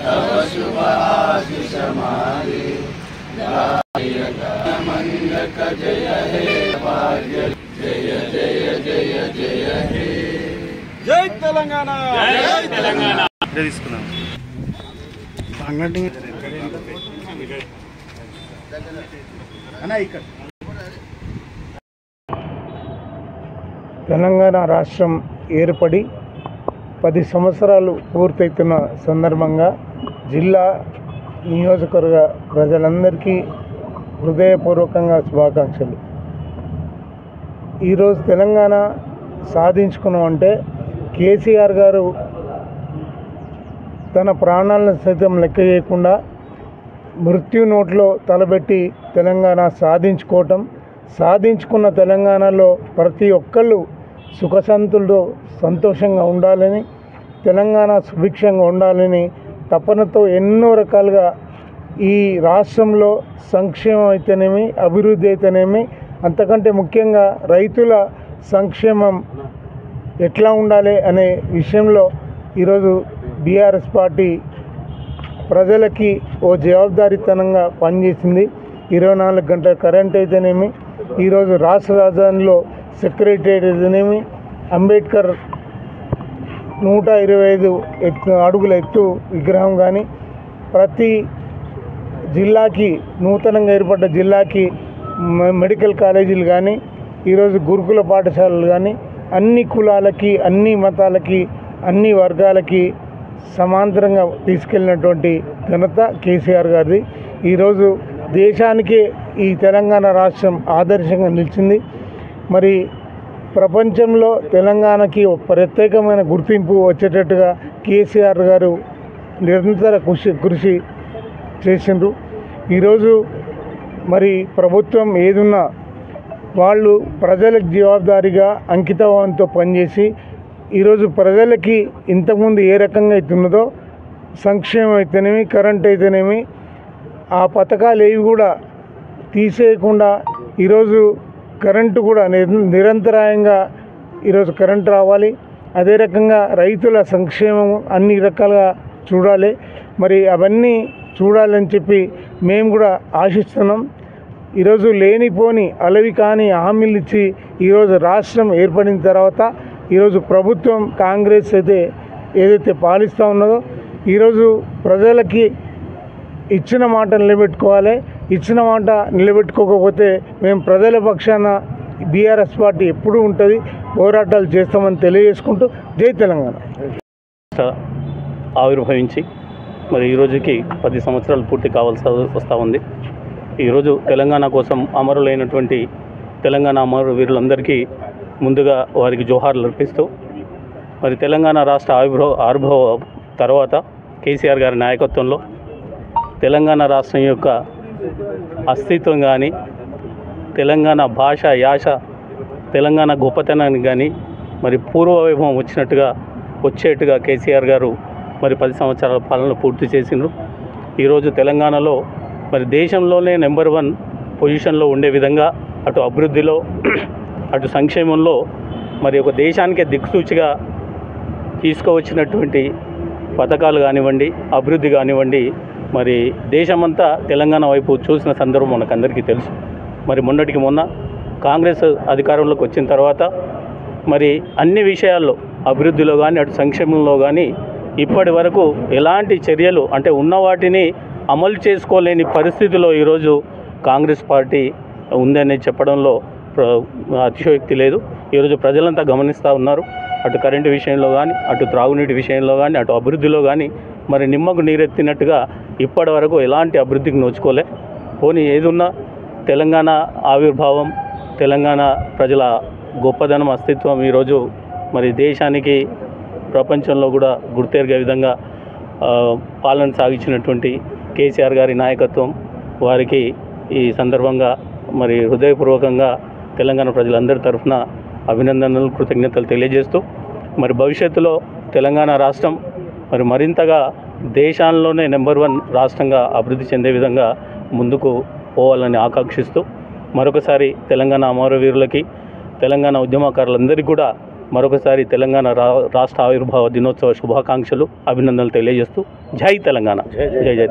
तव शुभ आशीष मागे मंडक जय हे भाग्य जय जय जय जय हे जय तेलंगाना जय तेलंगाना తెలంగాణ రాష్ట్రం ఏర్పడి 10 సంవత్సరాలు పూర్తవుతున్న సందర్భంగా జిల్లా నియోజకవర్గ ప్రజలందరికీ హృదయపూర్వకంగా శుభాకాంక్షలు. ఈరోజు తెలంగాణ సాధించుకున్నామంటే కేసీఆర్ గారు తన ప్రాణాలను సైతం లెక్క చేయకుండా మృత్యు నోట్లో తలబెట్టి తెలంగాణ సాధించుకున్న తెలంగాణలో ప్రతి ఒక్కళ్ళు సుఖశాంతులతో సంతోషంగా ఉండాలని, తెలంగాణ సుభిక్షంగా ఉండాలని తపనతో ఎన్నో రకాలుగా ఈ రాష్ట్రంలో సంక్షేమం అయితేనేమి, అభివృద్ధి అయితేనేమి, అంతకంటే ముఖ్యంగా రైతుల సంక్షేమం ఎట్లా ఉండాలి అనే విషయంలో ఈరోజు బీఆర్ఎస్ పార్టీ ప్రజలకి ఓ జవాబుదారీతనంగా పనిచేసింది. 24 గంటల కరెంట్ అయితేనేమి, ఈరోజు రాష్ట్ర రాజధానిలో సెక్రటేరియట్ అయితేనేమి, అంబేద్కర్ 125 అడుగుల ఎత్తు విగ్రహం కానీ, ప్రతి జిల్లాకి నూతనంగా ఏర్పడ్డ జిల్లాకి మెడికల్ కాలేజీలు కానీ, ఈరోజు గురుకుల పాఠశాలలు కానీ అన్ని కులాలకి, అన్ని మతాలకి, అన్ని వర్గాలకి సమాంతరంగా తీసుకెళ్ళినటువంటి ఘనత కేసీఆర్ గారిది. ఈరోజు దేశానికే ఈ తెలంగాణ రాష్ట్రం ఆదర్శంగా నిలిచింది. మరి ప్రపంచంలో తెలంగాణకి ప్రత్యేకమైన గుర్తింపు వచ్చేటట్టుగా కేసీఆర్ గారు నిరంతర కృషి చేసిండ్రు. ఈరోజు మరి ప్రభుత్వం ఏదున్నా వాళ్ళు ప్రజలకు జవాబుదారీగా అంకితభావంతో పనిచేసి ఈరోజు ప్రజలకి ఇంతకుముందు ఏ రకంగా అవుతున్నదో సంక్షేమం అయితేనేమి, కరెంట్ అయితేనేమి, ఆ పథకాలు ఏవి కూడా తీసేయకుండా ఈరోజు కరెంటు కూడా నిరంతరాయంగా ఈరోజు కరెంటు రావాలి. అదే రకంగా రైతుల సంక్షేమం అన్ని రకాలుగా చూడాలి. మరి అవన్నీ చూడాలని చెప్పి మేము కూడా ఆశిస్తున్నాం. ఈరోజు లేనిపోని అలవి కాని హామీలు ఇచ్చి ఈరోజు రాష్ట్రం ఏర్పడిన తర్వాత ఈరోజు ప్రభుత్వం కాంగ్రెస్ ఏదైతే పాలిస్తూ ఉన్నదో ఈరోజు ప్రజలకి ఇచ్చిన మాట నిలబెట్టుకోవాలి. ఇచ్చిన మాట నిలబెట్టుకోకపోతే మేము ప్రజల పక్షాన బీఆర్ఎస్ పార్టీ ఎప్పుడూ ఉంటుంది, పోరాటాలు చేస్తామని తెలియజేసుకుంటూ జై తెలంగాణ. ఆవిర్భవించి మరి ఈరోజుకి 10 సంవత్సరాలు పూర్తి కావాల్సి వస్తూ ఉంది. ఈరోజు తెలంగాణ కోసం అమరులైనటువంటి తెలంగాణ అమరు వీరులందరికీ ముందుగా వారికి జోహార్లు అర్పిస్తూ మరి తెలంగాణ రాష్ట్ర ఆవిర్భావ తర్వాత కేసీఆర్ గారి నాయకత్వంలో తెలంగాణ రాష్ట్రం యొక్క అస్తిత్వం కానీ, తెలంగాణ భాష యాస, తెలంగాణ గొప్పతనానికి కానీ మరి పూర్వ వైభవం వచ్చేట్టుగా కేసీఆర్ గారు మరి 10 సంవత్సరాల పాలన పూర్తి చేసిండ్రు. ఈరోజు తెలంగాణలో మరి దేశంలోనే నెంబర్ 1 పొజిషన్లో ఉండే విధంగా అటు అభివృద్ధిలో అటు సంక్షేమంలో మరి ఒక దేశానికే దిక్సూచిగా తీసుకువచ్చినటువంటి పథకాలు కానివ్వండి, అభివృద్ధి కానివ్వండి, మరి దేశమంతా తెలంగాణ వైపు చూసిన సందర్భం మనకందరికీ తెలుసు. మరి మొన్నటికి మొన్న కాంగ్రెస్ అధికారంలోకి వచ్చిన తర్వాత మరి అన్ని విషయాల్లో అభివృద్ధిలో కానీ అటు సంక్షేమంలో కానీ ఇప్పటి వరకు ఎలాంటి చర్యలు అంటే ఉన్న వాటిని అమలు చేసుకోలేని పరిస్థితిలో ఈరోజు కాంగ్రెస్ పార్టీ ఉందని చెప్పడంలో అతిశయోక్తి లేదు. ఈరోజు ప్రజలంతా గమనిస్తూ ఉన్నారు. అటు కరెంటు విషయంలో కానీ, అటు త్రాగునీటి విషయంలో కానీ, అటు అభివృద్ధిలో కానీ మరి నిమ్మకు నీరెత్తినట్టుగా ఇప్పటి వరకు ఎలాంటి అభివృద్ధికి నోచుకోలే. పోనీ ఏదున్నా తెలంగాణ ఆవిర్భావం, తెలంగాణ ప్రజల గొప్పదనం, అస్తిత్వం ఈరోజు మరి దేశానికి ప్రపంచంలో కూడా గుర్తెరిగే విధంగా పాలన సాగించినటువంటి కేసీఆర్ గారి నాయకత్వం వారికి ఈ సందర్భంగా మరి హృదయపూర్వకంగా తెలంగాణ ప్రజలందరి తరఫున అభినందనలు, కృతజ్ఞతలు తెలియజేస్తూ మరి భవిష్యత్తులో తెలంగాణ రాష్ట్రం మరి మరింతగా దేశాల్లోనే నెంబర్ 1 రాష్ట్రంగా అభివృద్ధి చెందే విధంగా ముందుకు పోవాలని ఆకాంక్షిస్తూ మరొకసారి తెలంగాణ అమరవీరులకి, తెలంగాణ ఉద్యమకారులందరికీ కూడా మరొకసారి తెలంగాణ రాష్ట్ర ఆవిర్భావ దినోత్సవ శుభాకాంక్షలు, అభినందనలు తెలియజేస్తూ జై తెలంగాణ, జై జై.